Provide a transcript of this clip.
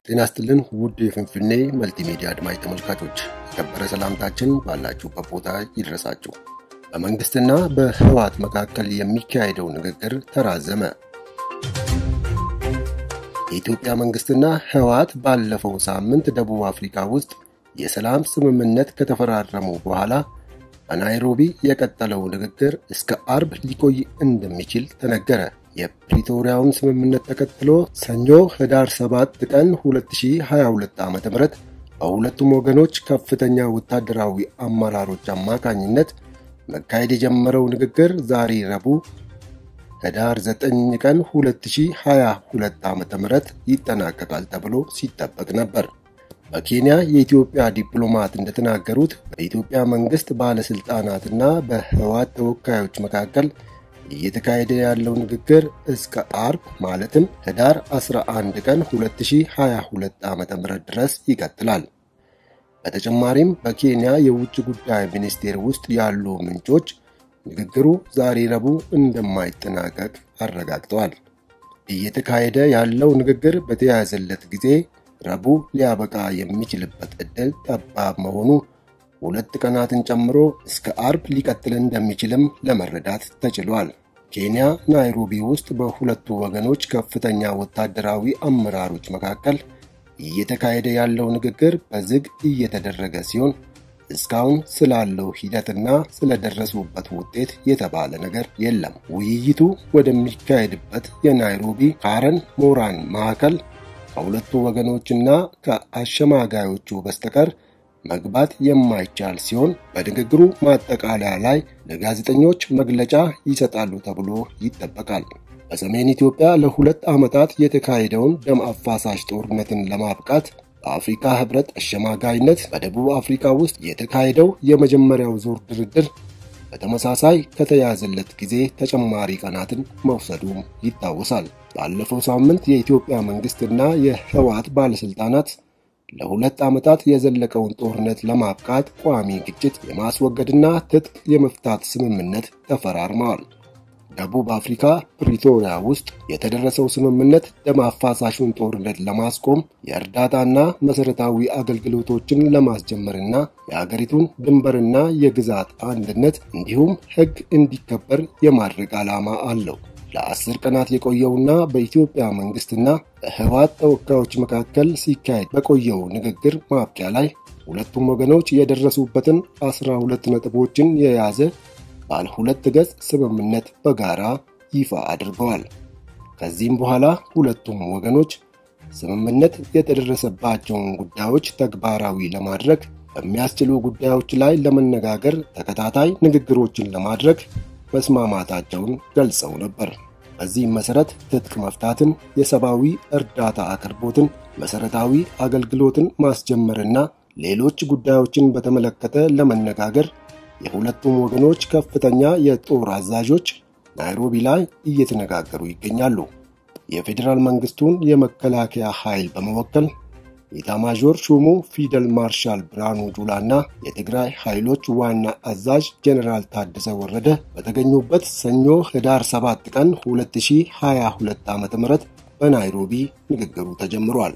ጤና ይስጥልን ውድ የፍንፍኔ መልቲሚዲያ አድማጭ ተመልካቾች የከበረ ሰላምታችን ባላችሁበት ቦታ ይድረሳችሁ። በመንግስትና በህወሓት መካከል የሚካሄደው ንግግር ተራዘመ። የኢትዮጵያ መንግስትና ህወሓት ባለፈው ሳምንት ደቡብ አፍሪካ ውስጥ የሰላም ስምምነት ከተፈራረሙ በኋላ በናይሮቢ የቀጠለው ንግግር እስከ አርብ ሊቆይ እንደሚችል ተነገረ። የፕሪቶሪያውን ስምምነት ተከትሎ ሰኞ ህዳር 7 ቀን 2022 ዓ.ም በሁለቱም ወገኖች ከፍተኛ ወታደራዊ አመራሮች አማካኝነት መካሄድ የጀመረው ንግግር ዛሬ ረቡዕ ህዳር 9 ቀን 2022 ዓ.ም ይጠናቀቃል ተብሎ ሲጠበቅ ነበር። በኬንያ የኢትዮጵያ ዲፕሎማት እንደተናገሩት በኢትዮጵያ መንግስት ባለስልጣናትና በህወሓት ተወካዮች መካከል እየተካሄደ ያለው ንግግር እስከ አርብ ማለትም ህዳር 11 ቀን 2022 ዓ.ም ድረስ ይቀጥላል። በተጨማሪም በኬንያ የውጭ ጉዳይ ሚኒስቴር ውስጥ ያሉ ምንጮች ንግግሩ ዛሬ ረቡዕ እንደማይጠናቀቅ አረጋግጠዋል። እየተካሄደ ያለው ንግግር በተያያዘለት ጊዜ ረቡዕ ሊያበቃ የሚችልበት እድል ጠባብ መሆኑ ሁለት ቀናትን ጨምሮ እስከ አርብ ሊቀጥል እንደሚችልም ለመረዳት ተችሏል። ኬንያ ናይሮቢ ውስጥ በሁለቱ ወገኖች ከፍተኛ ወታደራዊ አመራሮች መካከል እየተካሄደ ያለው ንግግር በዝግ እየተደረገ ሲሆን እስካሁን ስላለው ሂደትና ስለደረሱበት ውጤት የተባለ ነገር የለም። ውይይቱ ወደሚካሄድበት የናይሮቢ ካረን ሞራን ማዕከል ከሁለቱ ወገኖችና ከአሸማጋዮቹ በስተቀር መግባት የማይቻል ሲሆን በንግግሩ ማጠቃለያ ላይ ለጋዜጠኞች መግለጫ ይሰጣሉ ተብሎ ይጠበቃል። በሰሜን ኢትዮጵያ ለሁለት ዓመታት የተካሄደውን ደም አፋሳሽ ጦርነትን ለማብቃት በአፍሪካ ህብረት አሸማጋይነት በደቡብ አፍሪካ ውስጥ የተካሄደው የመጀመሪያው ዙር ድርድር በተመሳሳይ ከተያዘለት ጊዜ ተጨማሪ ቀናትን መውሰዱ ይታወሳል። ባለፈው ሳምንት የኢትዮጵያ መንግስትና የህወሓት ባለስልጣናት ለሁለት ዓመታት የዘለቀውን ጦርነት ለማብቃት ቋሚ ግጭት የማስወገድና ትጥቅ የመፍታት ስምምነት ተፈራርመዋል። ደቡብ አፍሪካ ፕሪቶሪያ ውስጥ የተደረሰው ስምምነት ደም አፋሳሹን ጦርነት ለማስቆም የእርዳታና መሰረታዊ አገልግሎቶችን ለማስጀመርና የሀገሪቱን ድንበርና የግዛት አንድነት እንዲሁም ህግ እንዲከበር የማድረግ ዓላማ አለው። ለ10 ቀናት የቆየውና በኢትዮጵያ መንግስትና በህወሓት ተወካዮች መካከል ሲካሄድ በቆየው ንግግር ማብቂያ ላይ ሁለቱም ወገኖች የደረሱበትን 12 ነጥቦችን የያዘ ባለ 2 ገጽ ስምምነት በጋራ ይፋ አድርገዋል። ከዚህም በኋላ ሁለቱም ወገኖች ስምምነት የተደረሰባቸውን ጉዳዮች ተግባራዊ ለማድረግ በሚያስችሉ ጉዳዮች ላይ ለመነጋገር ተከታታይ ንግግሮችን ለማድረግ መስማማታቸውን ገልጸው ነበር። በዚህም መሰረት ትጥቅ መፍታትን፣ የሰብአዊ እርዳታ አቅርቦትን፣ መሰረታዊ አገልግሎትን ማስጀመርና ሌሎች ጉዳዮችን በተመለከተ ለመነጋገር የሁለቱም ወገኖች ከፍተኛ የጦር አዛዦች ናይሮቢ ላይ እየተነጋገሩ ይገኛሉ። የፌደራል መንግስቱን የመከላከያ ኃይል በመወከል ኢታማዦር ሹሙ ፊልድ ማርሻል ብርሃኑ ጁላና የትግራይ ኃይሎች ዋና አዛዥ ጀነራል ታደሰ ወረደ በተገኙበት ሰኞ ህዳር 7 ቀን 2022 ዓ.ም በናይሮቢ ንግግሩ ተጀምሯል።